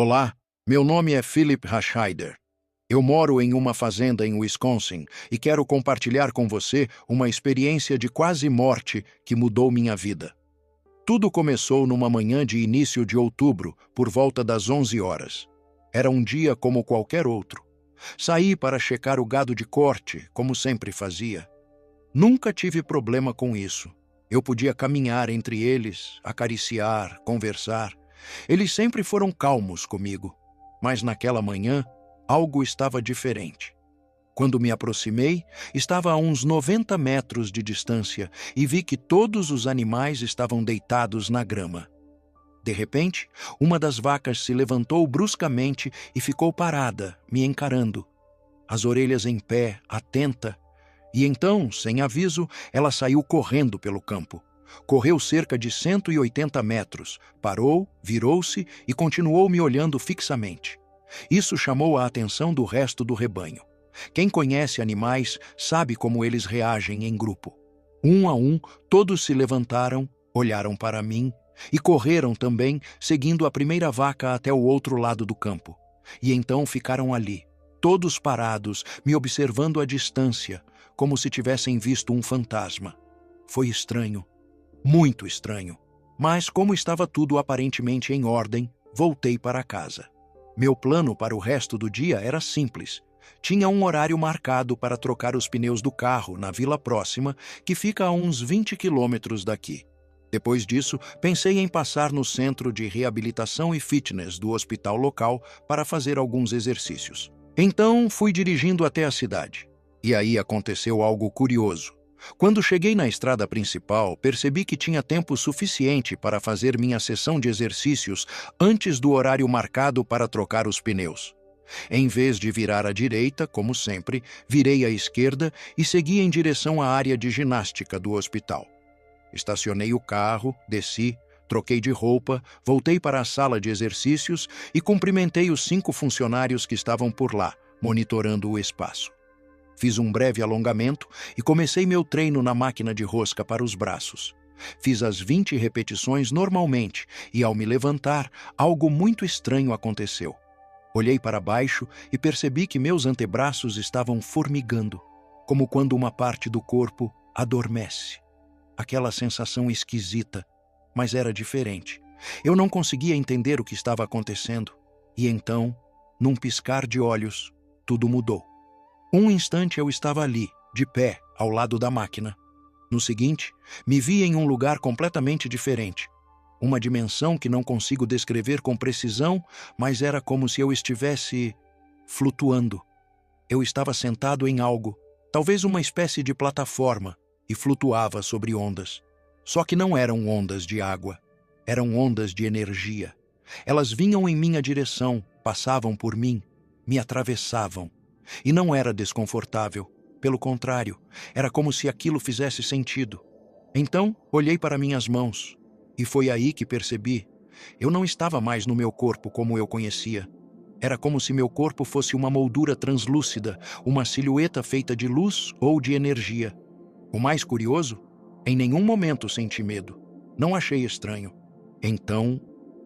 Olá, meu nome é Philip Rascheider. Eu moro em uma fazenda em Wisconsin e quero compartilhar com você uma experiência de quase morte que mudou minha vida. Tudo começou numa manhã de início de outubro, por volta das 11 horas. Era um dia como qualquer outro. Saí para checar o gado de corte, como sempre fazia. Nunca tive problema com isso. Eu podia caminhar entre eles, acariciar, conversar. Eles sempre foram calmos comigo. Mas naquela manhã, algo estava diferente. Quando me aproximei, estava a uns 90 metros de distância e vi que todos os animais estavam deitados na grama. De repente, uma das vacas se levantou bruscamente e ficou parada, me encarando. As orelhas em pé, atenta. E então, sem aviso, ela saiu correndo pelo campo. Correu cerca de 180 metros, parou, virou-se e continuou me olhando fixamente. Isso chamou a atenção do resto do rebanho. Quem conhece animais sabe como eles reagem em grupo. Um a um, todos se levantaram, olharam para mim e correram também, seguindo a primeira vaca até o outro lado do campo. E então ficaram ali, todos parados, me observando à distância, como se tivessem visto um fantasma. Foi estranho, muito estranho. Mas como estava tudo aparentemente em ordem, voltei para casa. Meu plano para o resto do dia era simples. Tinha um horário marcado para trocar os pneus do carro na vila próxima, que fica a uns 20 quilômetros daqui. Depois disso, pensei em passar no centro de reabilitação e fitness do hospital local para fazer alguns exercícios. Então, fui dirigindo até a cidade. E aí aconteceu algo curioso. Quando cheguei na estrada principal, percebi que tinha tempo suficiente para fazer minha sessão de exercícios antes do horário marcado para trocar os pneus. Em vez de virar à direita, como sempre, virei à esquerda e segui em direção à área de ginástica do hospital. Estacionei o carro, desci, troquei de roupa, voltei para a sala de exercícios e cumprimentei os 5 funcionários que estavam por lá, monitorando o espaço. Fiz um breve alongamento e comecei meu treino na máquina de rosca para os braços. Fiz as 20 repetições normalmente e, ao me levantar, algo muito estranho aconteceu. Olhei para baixo e percebi que meus antebraços estavam formigando, como quando uma parte do corpo adormece. Aquela sensação esquisita, mas era diferente. Eu não conseguia entender o que estava acontecendo. E então, num piscar de olhos, tudo mudou. Um instante eu estava ali, de pé, ao lado da máquina. No seguinte, me vi em um lugar completamente diferente. Uma dimensão que não consigo descrever com precisão, mas era como se eu estivesse flutuando. Eu estava sentado em algo, talvez uma espécie de plataforma, e flutuava sobre ondas. Só que não eram ondas de água, eram ondas de energia. Elas vinham em minha direção, passavam por mim, me atravessavam. E não era desconfortável, pelo contrário, era como se aquilo fizesse sentido. Então, olhei para minhas mãos, e foi aí que percebi. Eu não estava mais no meu corpo como eu conhecia. Era como se meu corpo fosse uma moldura translúcida, uma silhueta feita de luz ou de energia. O mais curioso, em nenhum momento senti medo. Não achei estranho. Então,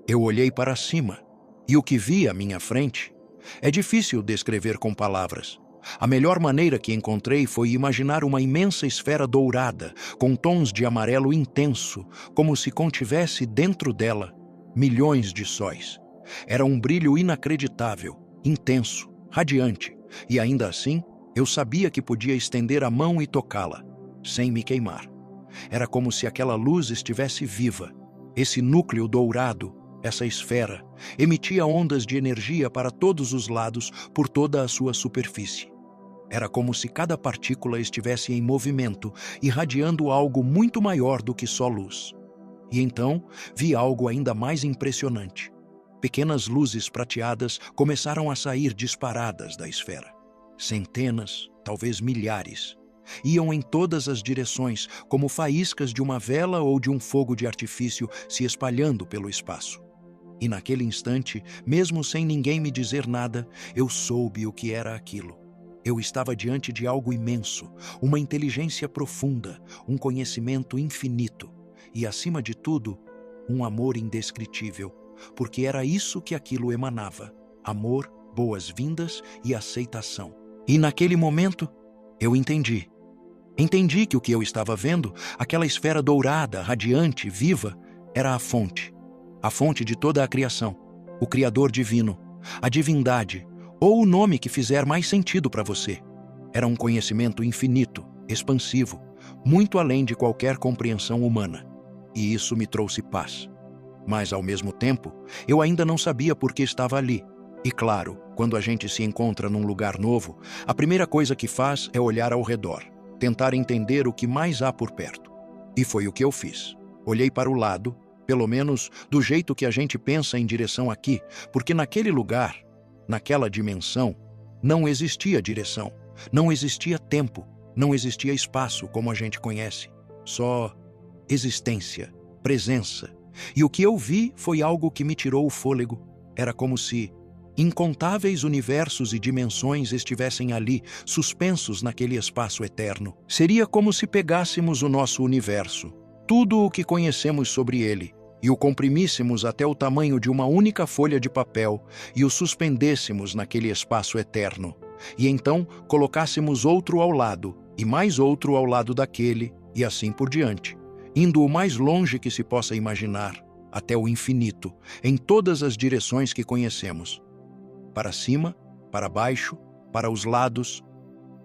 eu olhei para cima, e o que vi à minha frente é difícil descrever com palavras. A melhor maneira que encontrei foi imaginar uma imensa esfera dourada, com tons de amarelo intenso, como se contivesse dentro dela milhões de sóis. Era um brilho inacreditável, intenso, radiante, e ainda assim eu sabia que podia estender a mão e tocá-la, sem me queimar. Era como se aquela luz estivesse viva. Esse núcleo dourado, essa esfera, emitia ondas de energia para todos os lados por toda a sua superfície. Era como se cada partícula estivesse em movimento, irradiando algo muito maior do que só luz. E então vi algo ainda mais impressionante. Pequenas luzes prateadas começaram a sair disparadas da esfera. Centenas, talvez milhares. Iam em todas as direções, como faíscas de uma vela ou de um fogo de artifício se espalhando pelo espaço. E naquele instante, mesmo sem ninguém me dizer nada, eu soube o que era aquilo. Eu estava diante de algo imenso, uma inteligência profunda, um conhecimento infinito e, acima de tudo, um amor indescritível, porque era isso que aquilo emanava: amor, boas-vindas e aceitação. E naquele momento, eu entendi. Entendi que o que eu estava vendo, aquela esfera dourada, radiante, viva, era a fonte de toda a criação, o Criador divino, a divindade, ou o nome que fizer mais sentido para você. Era um conhecimento infinito, expansivo, muito além de qualquer compreensão humana. E isso me trouxe paz. Mas, ao mesmo tempo, eu ainda não sabia por que estava ali. E claro, quando a gente se encontra num lugar novo, a primeira coisa que faz é olhar ao redor, tentar entender o que mais há por perto. E foi o que eu fiz. Olhei para o lado, pelo menos do jeito que a gente pensa em direção aqui, porque naquele lugar, naquela dimensão, não existia direção, não existia tempo, não existia espaço como a gente conhece. Só existência, presença. E o que eu vi foi algo que me tirou o fôlego. Era como se incontáveis universos e dimensões estivessem ali, suspensos naquele espaço eterno. Seria como se pegássemos o nosso universo, tudo o que conhecemos sobre ele, e o comprimíssemos até o tamanho de uma única folha de papel e o suspendêssemos naquele espaço eterno. E então colocássemos outro ao lado, e mais outro ao lado daquele, e assim por diante, indo o mais longe que se possa imaginar, até o infinito, em todas as direções que conhecemos. Para cima, para baixo, para os lados.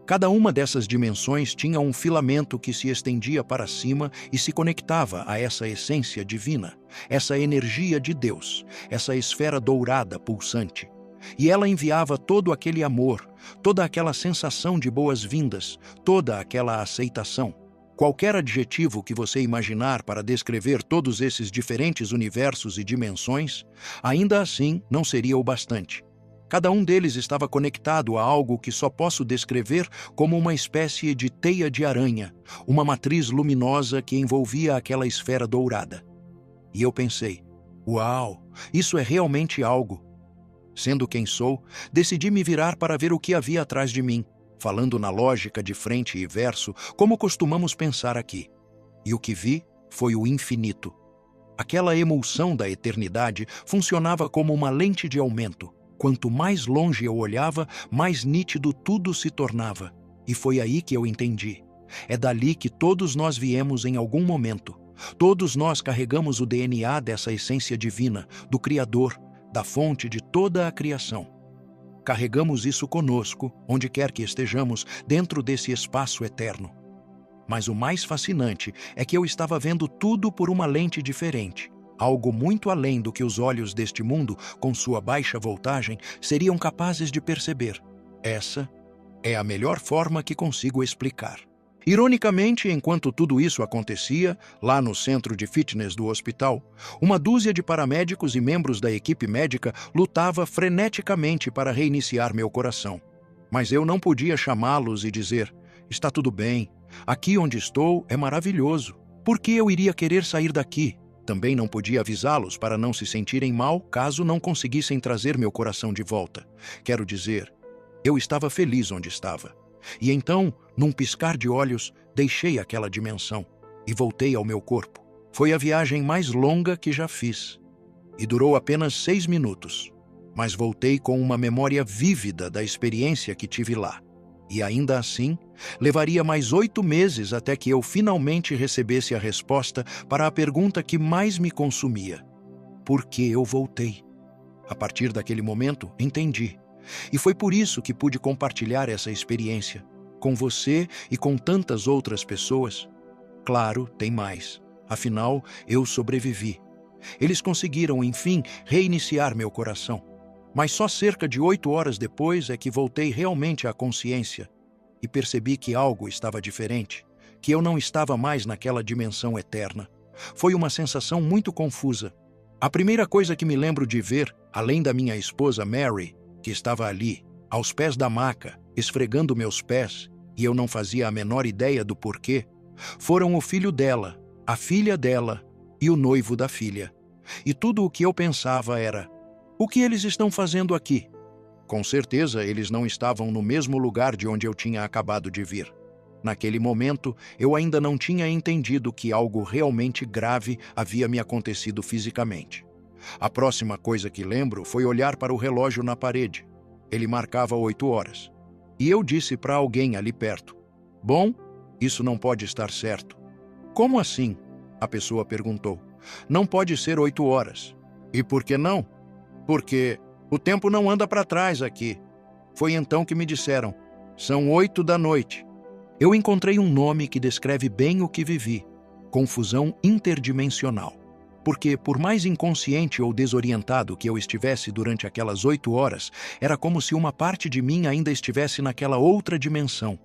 Cada uma dessas dimensões tinha um filamento que se estendia para cima e se conectava a essa essência divina, essa energia de Deus, essa esfera dourada pulsante. E ela enviava todo aquele amor, toda aquela sensação de boas-vindas, toda aquela aceitação. Qualquer adjetivo que você imaginar para descrever todos esses diferentes universos e dimensões, ainda assim não seria o bastante. Cada um deles estava conectado a algo que só posso descrever como uma espécie de teia de aranha, uma matriz luminosa que envolvia aquela esfera dourada. E eu pensei, uau, isso é realmente algo. Sendo quem sou, decidi me virar para ver o que havia atrás de mim, falando na lógica de frente e verso, como costumamos pensar aqui. E o que vi foi o infinito. Aquela emulsão da eternidade funcionava como uma lente de aumento. Quanto mais longe eu olhava, mais nítido tudo se tornava. E foi aí que eu entendi. É dali que todos nós viemos em algum momento. Todos nós carregamos o DNA dessa essência divina, do Criador, da fonte de toda a criação. Carregamos isso conosco, onde quer que estejamos, dentro desse espaço eterno. Mas o mais fascinante é que eu estava vendo tudo por uma lente diferente. Algo muito além do que os olhos deste mundo, com sua baixa voltagem, seriam capazes de perceber. Essa é a melhor forma que consigo explicar. Ironicamente, enquanto tudo isso acontecia, lá no centro de fitness do hospital, uma dúzia de paramédicos e membros da equipe médica lutava freneticamente para reiniciar meu coração. Mas eu não podia chamá-los e dizer, está tudo bem, aqui onde estou é maravilhoso. Por que eu iria querer sair daqui? Também não podia avisá-los para não se sentirem mal caso não conseguissem trazer meu coração de volta. Quero dizer, eu estava feliz onde estava. E então, num piscar de olhos, deixei aquela dimensão e voltei ao meu corpo. Foi a viagem mais longa que já fiz. E durou apenas 6 minutos. Mas voltei com uma memória vívida da experiência que tive lá. E ainda assim, levaria mais 8 meses até que eu finalmente recebesse a resposta para a pergunta que mais me consumia. Por que eu voltei? A partir daquele momento, entendi. E foi por isso que pude compartilhar essa experiência, com você e com tantas outras pessoas. Claro, tem mais. Afinal, eu sobrevivi. Eles conseguiram, enfim, reiniciar meu coração. Mas só cerca de 8 horas depois é que voltei realmente à consciência e percebi que algo estava diferente, que eu não estava mais naquela dimensão eterna. Foi uma sensação muito confusa. A primeira coisa que me lembro de ver, além da minha esposa Mary, que estava ali, aos pés da maca, esfregando meus pés, e eu não fazia a menor ideia do porquê, foram o filho dela, a filha dela e o noivo da filha. E tudo o que eu pensava era, o que eles estão fazendo aqui? Com certeza, eles não estavam no mesmo lugar de onde eu tinha acabado de vir. Naquele momento, eu ainda não tinha entendido que algo realmente grave havia me acontecido fisicamente. A próxima coisa que lembro foi olhar para o relógio na parede. Ele marcava 8 horas. E eu disse para alguém ali perto: "Bom, isso não pode estar certo." "Como assim?" a pessoa perguntou. "Não pode ser 8 horas." "E por que não?" "Porque o tempo não anda para trás aqui." Foi então que me disseram: "São 8 da noite." Eu encontrei um nome que descreve bem o que vivi: confusão interdimensional. Porque, por mais inconsciente ou desorientado que eu estivesse durante aquelas 8 horas, era como se uma parte de mim ainda estivesse naquela outra dimensão.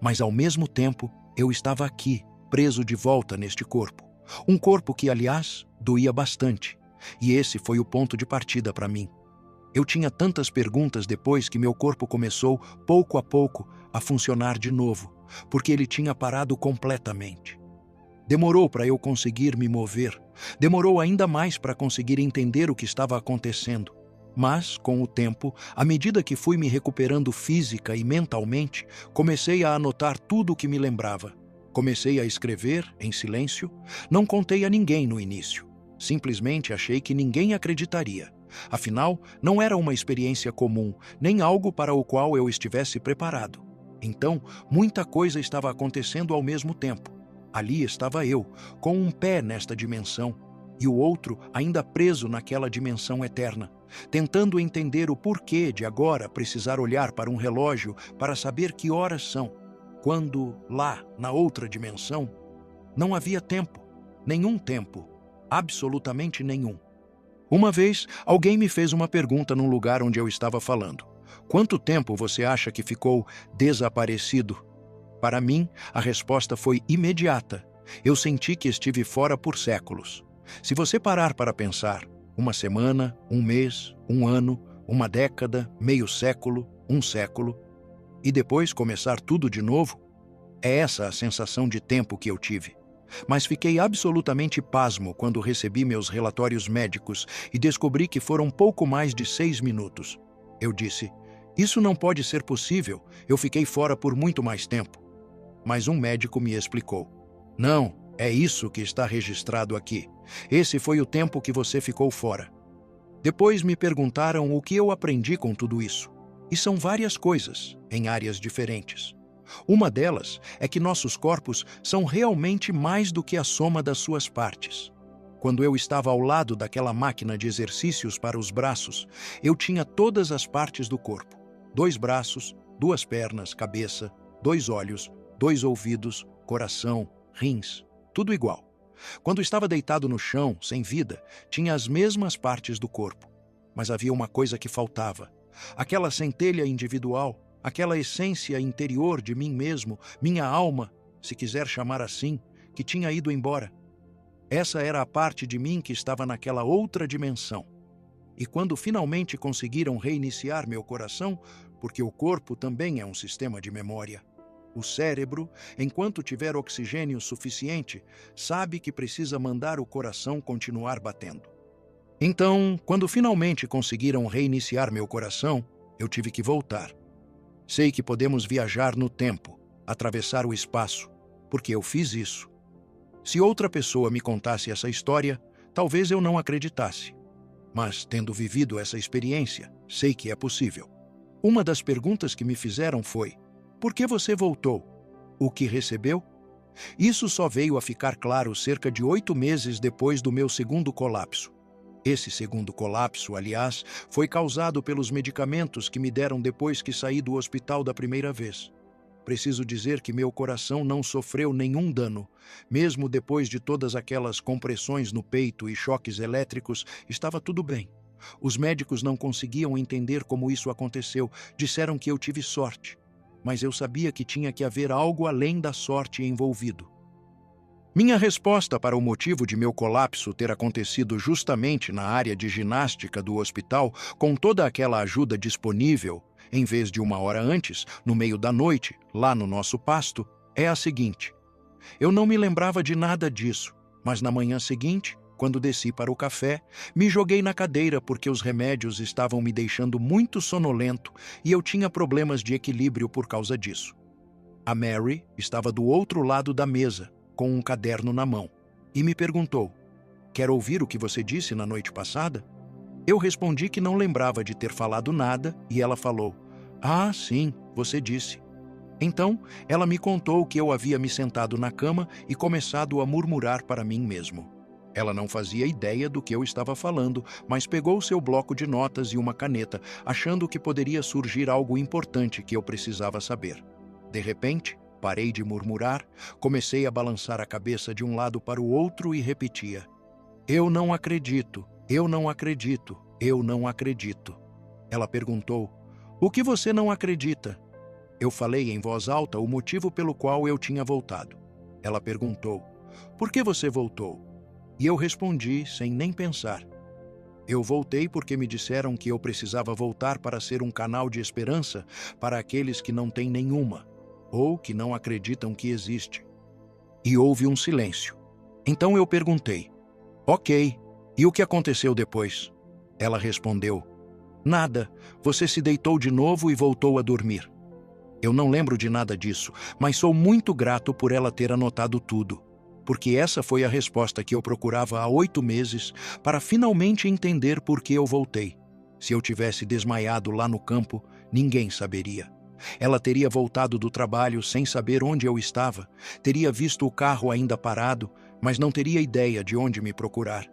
Mas, ao mesmo tempo, eu estava aqui, preso de volta neste corpo. Um corpo que, aliás, doía bastante. E esse foi o ponto de partida para mim. Eu tinha tantas perguntas depois que meu corpo começou, pouco a pouco, a funcionar de novo, porque ele tinha parado completamente. Demorou para eu conseguir me mover. Demorou ainda mais para conseguir entender o que estava acontecendo. Mas, com o tempo, à medida que fui me recuperando física e mentalmente, comecei a anotar tudo o que me lembrava. Comecei a escrever, em silêncio. Não contei a ninguém no início. Simplesmente achei que ninguém acreditaria. Afinal, não era uma experiência comum, nem algo para o qual eu estivesse preparado. Então, muita coisa estava acontecendo ao mesmo tempo. Ali estava eu, com um pé nesta dimensão e o outro ainda preso naquela dimensão eterna, tentando entender o porquê de agora precisar olhar para um relógio para saber que horas são, quando lá, na outra dimensão, não havia tempo, nenhum tempo, absolutamente nenhum. Uma vez, alguém me fez uma pergunta num lugar onde eu estava falando: "Quanto tempo você acha que ficou desaparecido?" Para mim, a resposta foi imediata. Eu senti que estive fora por séculos. Se você parar para pensar, uma semana, um mês, um ano, uma década, meio século, um século, e depois começar tudo de novo, é essa a sensação de tempo que eu tive. Mas fiquei absolutamente pasmo quando recebi meus relatórios médicos e descobri que foram pouco mais de 6 minutos. Eu disse: "Isso não pode ser possível, eu fiquei fora por muito mais tempo." Mas um médico me explicou: "Não, é isso que está registrado aqui. Esse foi o tempo que você ficou fora." Depois me perguntaram o que eu aprendi com tudo isso. E são várias coisas, em áreas diferentes. Uma delas é que nossos corpos são realmente mais do que a soma das suas partes. Quando eu estava ao lado daquela máquina de exercícios para os braços, eu tinha todas as partes do corpo: 2 braços, 2 pernas, cabeça, 2 olhos, 2 ouvidos, coração, rins, tudo igual. Quando estava deitado no chão, sem vida, tinha as mesmas partes do corpo. Mas havia uma coisa que faltava: aquela centelha individual, aquela essência interior de mim mesmo, minha alma, se quiser chamar assim, que tinha ido embora. Essa era a parte de mim que estava naquela outra dimensão. E quando finalmente conseguiram reiniciar meu coração, porque o corpo também é um sistema de memória, o cérebro, enquanto tiver oxigênio suficiente, sabe que precisa mandar o coração continuar batendo. Então, quando finalmente conseguiram reiniciar meu coração, eu tive que voltar. Sei que podemos viajar no tempo, atravessar o espaço, porque eu fiz isso. Se outra pessoa me contasse essa história, talvez eu não acreditasse. Mas, tendo vivido essa experiência, sei que é possível. Uma das perguntas que me fizeram foi: "Por que você voltou? O que recebeu?" Isso só veio a ficar claro cerca de 8 meses depois do meu segundo colapso. Esse segundo colapso, aliás, foi causado pelos medicamentos que me deram depois que saí do hospital da primeira vez. Preciso dizer que meu coração não sofreu nenhum dano. Mesmo depois de todas aquelas compressões no peito e choques elétricos, estava tudo bem. Os médicos não conseguiam entender como isso aconteceu. Disseram que eu tive sorte. Mas eu sabia que tinha que haver algo além da sorte envolvido. Minha resposta para o motivo de meu colapso ter acontecido justamente na área de ginástica do hospital, com toda aquela ajuda disponível, em vez de 1 hora antes, no meio da noite, lá no nosso pasto, é a seguinte: eu não me lembrava de nada disso, mas na manhã seguinte, quando desci para o café, me joguei na cadeira porque os remédios estavam me deixando muito sonolento e eu tinha problemas de equilíbrio por causa disso. A Mary estava do outro lado da mesa, com um caderno na mão, e me perguntou: Quer ouvir o que você disse na noite passada? Eu respondi que não lembrava de ter falado nada e ela falou: Ah, sim, você disse. Então, ela me contou que eu havia me sentado na cama e começado a murmurar para mim mesmo. Ela não fazia ideia do que eu estava falando, mas pegou seu bloco de notas e uma caneta, achando que poderia surgir algo importante que eu precisava saber. De repente, parei de murmurar, comecei a balançar a cabeça de um lado para o outro e repetia: Eu não acredito, eu não acredito, eu não acredito. Ela perguntou: O que você não acredita? Eu falei em voz alta o motivo pelo qual eu tinha voltado. Ela perguntou: Por que você voltou? E eu respondi sem nem pensar: Eu voltei porque me disseram que eu precisava voltar para ser um canal de esperança para aqueles que não têm nenhuma, ou que não acreditam que existe. E houve um silêncio. Então eu perguntei: Ok, e o que aconteceu depois? Ela respondeu: Nada, você se deitou de novo e voltou a dormir. Eu não lembro de nada disso, mas sou muito grato por ela ter anotado tudo, porque essa foi a resposta que eu procurava há 8 meses para finalmente entender por que eu voltei. Se eu tivesse desmaiado lá no campo, ninguém saberia. Ela teria voltado do trabalho sem saber onde eu estava, teria visto o carro ainda parado, mas não teria ideia de onde me procurar.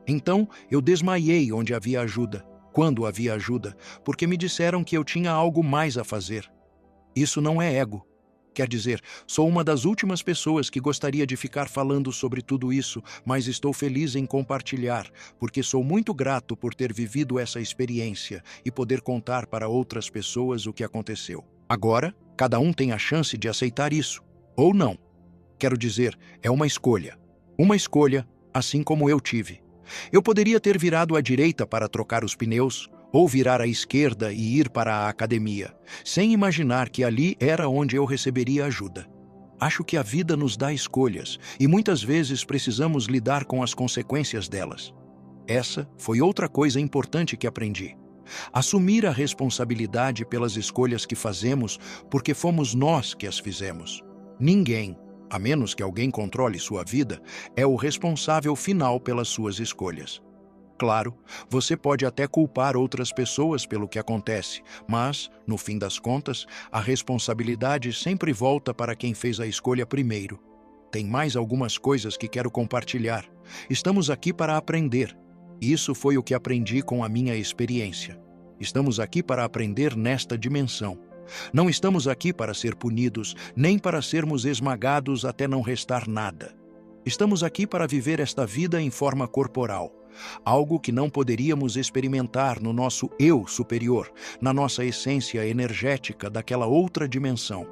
Então, eu desmaiei onde havia ajuda, quando havia ajuda, porque me disseram que eu tinha algo mais a fazer. Isso não é ego. Quer dizer, sou uma das últimas pessoas que gostaria de ficar falando sobre tudo isso, mas estou feliz em compartilhar, porque sou muito grato por ter vivido essa experiência e poder contar para outras pessoas o que aconteceu. Agora, cada um tem a chance de aceitar isso, ou não. Quero dizer, é uma escolha. Uma escolha, assim como eu tive. Eu poderia ter virado à direita para trocar os pneus, ou virar à esquerda e ir para a academia, sem imaginar que ali era onde eu receberia ajuda. Acho que a vida nos dá escolhas, e muitas vezes precisamos lidar com as consequências delas. Essa foi outra coisa importante que aprendi. Assumir a responsabilidade pelas escolhas que fazemos, porque fomos nós que as fizemos. Ninguém, a menos que alguém controle sua vida, é o responsável final pelas suas escolhas. Claro, você pode até culpar outras pessoas pelo que acontece, mas, no fim das contas, a responsabilidade sempre volta para quem fez a escolha primeiro. Tem mais algumas coisas que quero compartilhar. Estamos aqui para aprender. Isso foi o que aprendi com a minha experiência. Estamos aqui para aprender nesta dimensão. Não estamos aqui para ser punidos, nem para sermos esmagados até não restar nada. Estamos aqui para viver esta vida em forma corporal. Algo que não poderíamos experimentar no nosso eu superior, na nossa essência energética daquela outra dimensão.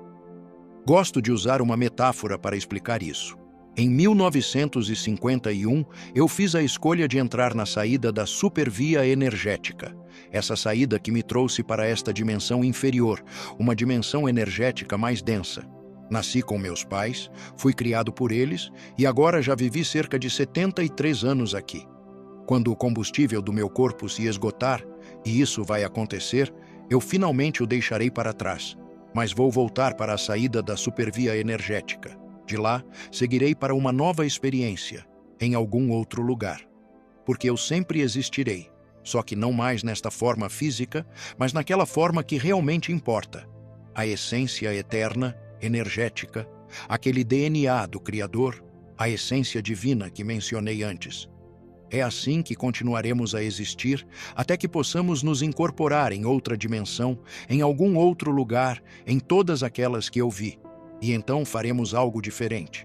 Gosto de usar uma metáfora para explicar isso. Em 1951, eu fiz a escolha de entrar na saída da supervia energética. Essa saída que me trouxe para esta dimensão inferior, uma dimensão energética mais densa. Nasci com meus pais, fui criado por eles e agora já vivi cerca de 73 anos aqui. Quando o combustível do meu corpo se esgotar, e isso vai acontecer, eu finalmente o deixarei para trás, mas vou voltar para a saída da supervia energética. De lá, seguirei para uma nova experiência, em algum outro lugar. Porque eu sempre existirei, só que não mais nesta forma física, mas naquela forma que realmente importa. A essência eterna, energética, aquele DNA do Criador, a essência divina que mencionei antes. É assim que continuaremos a existir até que possamos nos incorporar em outra dimensão, em algum outro lugar, em todas aquelas que eu vi. E então faremos algo diferente.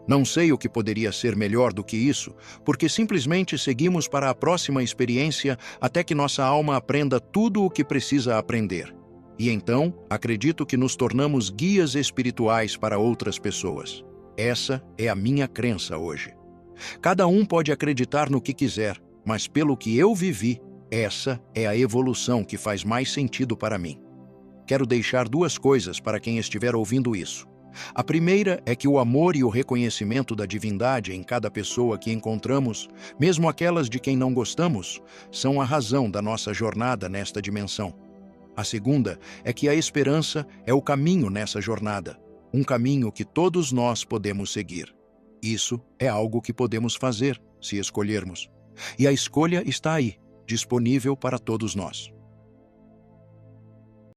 Não sei o que poderia ser melhor do que isso, porque simplesmente seguimos para a próxima experiência até que nossa alma aprenda tudo o que precisa aprender. E então, acredito que nos tornamos guias espirituais para outras pessoas. Essa é a minha crença hoje. Cada um pode acreditar no que quiser, mas pelo que eu vivi, essa é a evolução que faz mais sentido para mim. Quero deixar 2 coisas para quem estiver ouvindo isso. A primeira é que o amor e o reconhecimento da divindade em cada pessoa que encontramos, mesmo aquelas de quem não gostamos, são a razão da nossa jornada nesta dimensão. A segunda é que a esperança é o caminho nessa jornada, um caminho que todos nós podemos seguir. Isso é algo que podemos fazer, se escolhermos. E a escolha está aí, disponível para todos nós.